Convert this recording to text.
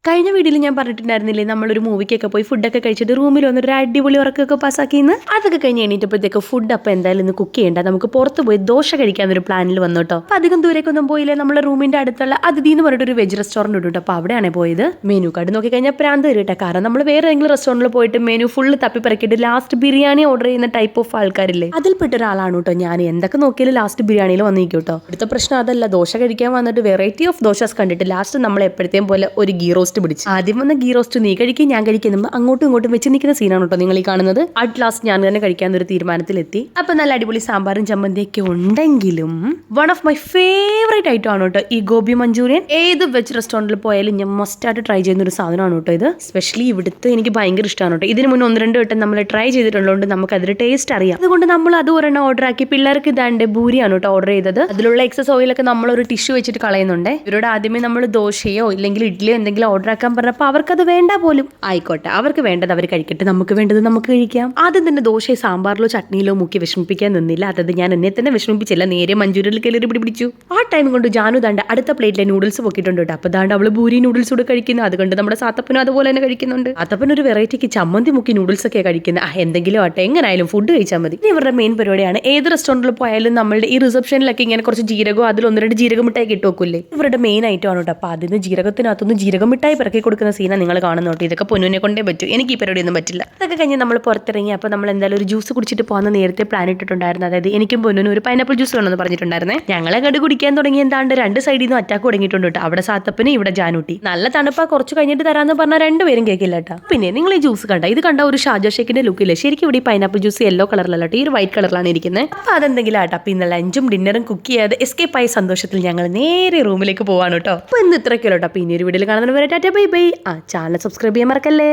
കഴിഞ്ഞ വീഡിയോയിൽ ഞാൻ പറഞ്ഞിട്ടുണ്ടായിരുന്നില്ലേ നമ്മളൊരു മൂവിക്കൊക്കെ പോയി ഫുഡൊക്കെ കഴിച്ചിട്ട് റൂമിൽ വന്നൊരു അടിപൊളി ഉറക്കൊക്കെ പാസ്സാക്കിന്ന്. അതൊക്കെ കഴിഞ്ഞ് എണീറ്റപ്പോഴത്തേക്ക് ഫുഡ് അപ്പം എന്തായാലും ഇന്ന് കുക്ക് ചെയ്യേണ്ട, നമുക്ക് പുറത്ത് പോയി ദോശ കഴിക്കാന്നൊരു പ്ലാനിൽ വന്നു കേട്ടോ. അപ്പൊ അധികം ദൂരേക്കൊന്നും പോയില്ലേ, നമ്മളെ റൂമിന്റെ അടുത്തുള്ള അതിഥി എന്ന് പറഞ്ഞിട്ട് ഒരു വെജ് റെസ്റ്റോറന്റ് ഉണ്ട്. അപ്പൊ അവിടെയാണ് പോയത്. മെനു കാർഡ് നോക്കി കഴിഞ്ഞാൽ പ്രാന്ത് വരട്ടെ, കാരണം നമ്മൾ വേറെ ഏതെങ്കിലും റെസ്റ്റോറന്റിൽ പോയിട്ട് മെനു ഫുള്ള് തപ്പിപ്പറക്കിയിട്ട് ലാസ്റ്റ് ബിരിയാണി ഓർഡർ ചെയ്യുന്ന ടൈപ്പ് ഓഫ് ആൾക്കാരില്ലേ, അതിൽപ്പെട്ട ഒരാളാണ് കേട്ടോ ഞാൻ. എന്തൊക്കെ നോക്കിയാലും ലാസ്റ്റ് ബിരിയാണിയിൽ വന്നിരിക്കും കേട്ടോ. അടുത്ത പ്രശ്നം അതല്ല, ദോശ കഴിക്കാൻ വന്നിട്ട് വെറൈറ്റി ഓഫ് ദോശസ് കണ്ടിട്ട് ലാസ്റ്റ് നമ്മൾ എപ്പോഴത്തെയും പോലെ ഒരു ഗീ റോസ്റ്റ് പിടിച്ചു. ആദ്യം വന്ന ഗീ റോസ്റ്റ് നീ കഴിക്കും ഞാൻ കഴിക്കുന്നു, അങ്ങോട്ടും ഇങ്ങോട്ടും വെച്ച് നിൽക്കുന്ന സീനാണ് കേട്ടോ നിങ്ങൾ ഈ കാണുന്നത്. അറ്റ് ലാസ്റ്റ് ഞാൻ തന്നെ കഴിക്കാന്നൊരു തീരുമാനത്തിലെത്തി. അപ്പൊ നല്ല അടിപൊളി സാമ്പാറും ചമ്മന്തിയൊക്കെ ഉണ്ടെങ്കിലും one of my favourite item ആണ് കേട്ടോ ഈ ഗോബി മഞ്ചൂരിയൻ. ഏത് വെജ് റെസ്റ്റോറന്റിൽ പോയാലും ഞാൻ മസ്റ്റ് ആയിട്ട് ട്രൈ ചെയ്യുന്ന ഒരു സാധനമാണ് കേട്ടോ ഇത്. സ്പെഷ്യലി ഇവിടുത്തെ എനിക്ക് ഭയങ്കര ഇഷ്ടമാണ് കേട്ടോ. ഇതിന് മുന്നേ 1-2 വട്ടം നമ്മൾ ട്രൈ ചെയ്തിട്ടുള്ളതുകൊണ്ട് നമുക്ക് അതിന്റെ ടേസ്റ്റ് അറിയാം. അതുകൊണ്ട് നമ്മൾ അത് ഒരെണ്ണം ഓർഡർ ആക്കി. പിള്ളേർക്ക് ഇതാണ്ട് ഭൂരിയാണ് കേട്ടോ ഓർഡർ ചെയ്തത്. അതിലുള്ള എക്സസ് ഓയിലൊക്കെ നമ്മൾ ഒരു ടിഷ്യൂ വെച്ചിട്ട് കളയുന്നുണ്ട്. ഇവരോട് ആദ്യമേ നമ്മൾ ദോശയോ ഇല്ലെങ്കിൽ ഇഡ്ഡലിയോ എന്തെങ്കിലും ഓർഡർ ആക്കാൻ പറഞ്ഞപ്പോൾ അവർക്കത് വേണ്ട പോലും. ആയിക്കോട്ടെ, അവർക്ക് വേണ്ടത് അവർ കഴിക്കട്ടെ, നമുക്ക് വേണ്ടത് നമുക്ക് കഴിക്കാം. ആദ്യം തന്നെ ദോശയോ സാമ്പാറിലോ ചട്നിയിലോ മുക്കി വിഷമിപ്പിക്കാൻ നിന്നില്ല. അതത് ഞാൻ എന്നെ തന്നെ വിഷമിപ്പിച്ചില്ല, നേരെ മഞ്ചൂരിയനിൽ കയറി പിടിച്ചു. ആ ടൈം കൊണ്ട് ജാനു ദാണ്ട് അടുത്ത പ്ലേറ്റിലെ നൂഡിൽസ് പൊക്കിയിട്ടുണ്ട് കേട്ടോ. അപ്പൊ ദാണ്ട് അവള് ഭൂരി നൂഡിൽസ് കൂടെ കഴിക്കുന്നു. അതുകൊണ്ട് നമ്മുടെ സാത്തപ്പനും അതുപോലെ തന്നെ കഴിക്കുന്നുണ്ട്. സാത്തപ്പൻ ഒരു വെറൈറ്റിക്ക് ചമ്മന്തി മുക്കി നൂഡിൽസ് ഒക്കെ കഴിക്കുന്നത്. എന്തെങ്കിലും ആട്ടെ, എങ്ങനെയായാലും ഫുഡ് കഴിച്ചാൽ മതി. ഇവരുടെ മെയിൻ പരിപാടിയാണ്. ഏത് റെസ്റ്റോറന്റിൽ പോയാലും നമ്മളുടെ ഈ റിസപ്ഷനിലൊക്കെ ഇങ്ങനെ കുറച്ച് ജീരകോ അതിൽ 1-2 ജീരകമിട്ടായി കിട്ടുവെക്കില്ലേ, ഇവരുടെ മെയിൻ ഐറ്റം ആണ് കേട്ടോ. അപ്പൊ അതിന് ജീരകത്തിനകത്തൊന്ന് ജീരകമിട്ടായി പിറക്കി കൊടുക്കുന്ന സീനാണ് നിങ്ങൾ കാണുന്നോട്ടോ. ഇതൊക്കെ പൊന്നുവിനെ കൊണ്ടേ പറ്റൂ, എനിക്ക് ഈ പരിപാടി ഒന്നും പറ്റില്ല. അതൊക്കെ കഴിഞ്ഞ് നമ്മൾ പുറത്തിറങ്ങി. അപ്പോൾ നമ്മൾ എന്തായാലും ഒരു ജ്യൂസ് കുടിച്ചിട്ട് പോകുന്ന നേരത്തെ പ്ലാൻ ഇട്ടിട്ടുണ്ടായിരുന്നു. അതായത് എനിക്കും പൊന്നിനും ഒരു പൈനാപ്പിൾ ജ്യൂസ് വേണമെന്ന് പറഞ്ഞിട്ടുണ്ടായിരുന്നേ. ഞങ്ങളെ കണ്ട് കുടിക്കാൻ തുടങ്ങി എന്താണ്ട് 2 സൈഡിൽ നിന്നും അറ്റാക്ക് തുടങ്ങിയിട്ടുണ്ട് കേട്ടോ. അവിടെ സാത്തപ്പന്, ഇവിടെ ജാനൂട്ടി. നല്ല തണുപ്പാ, കുറച്ച് കഴിഞ്ഞിട്ട് തരാമെന്ന് പറഞ്ഞാൽ 2 പേരും കേൾക്കില്ല കേട്ടോ. പിന്നെ നിങ്ങൾ ഈ ജ്യൂസ് കണ്ട, ഇത് കണ്ട ഒരു ഷാജ ഷേക്കിന്റെ ലുക്കില്ലേ. ശരിക്കും ഇവിടെ ഈ പൈനാപ്പിൾ ജ്യൂസ് യെല്ലോ കളറിലല്ല കേട്ടോ, ഈ ഒരു വൈറ്റ് കളറിലാണ് ഇരിക്കുന്നത്. അപ്പോൾ അതെന്തെങ്കിലും ആട്ടോ. അപ്പോൾ ഇന്ന് ലഞ്ചും ഡിന്നറും കുക്ക് ചെയ്യാതെ എസ്കേപ്പ് ആയ സന്തോഷത്തിൽ ഞങ്ങൾ നേരെ റൂമിലേക്ക് പോവാണ് കേട്ടോ. അപ്പോൾ ഇന്ന് ഇത്രയ്ക്കല്ലോ കേട്ടോ. പിന്നെ ഒരു വീഡിയോയിൽ കാണുന്നവരെ Tata bye bye. Channel subscribe ചെയ്യാൻ മറക്കല്ലേ.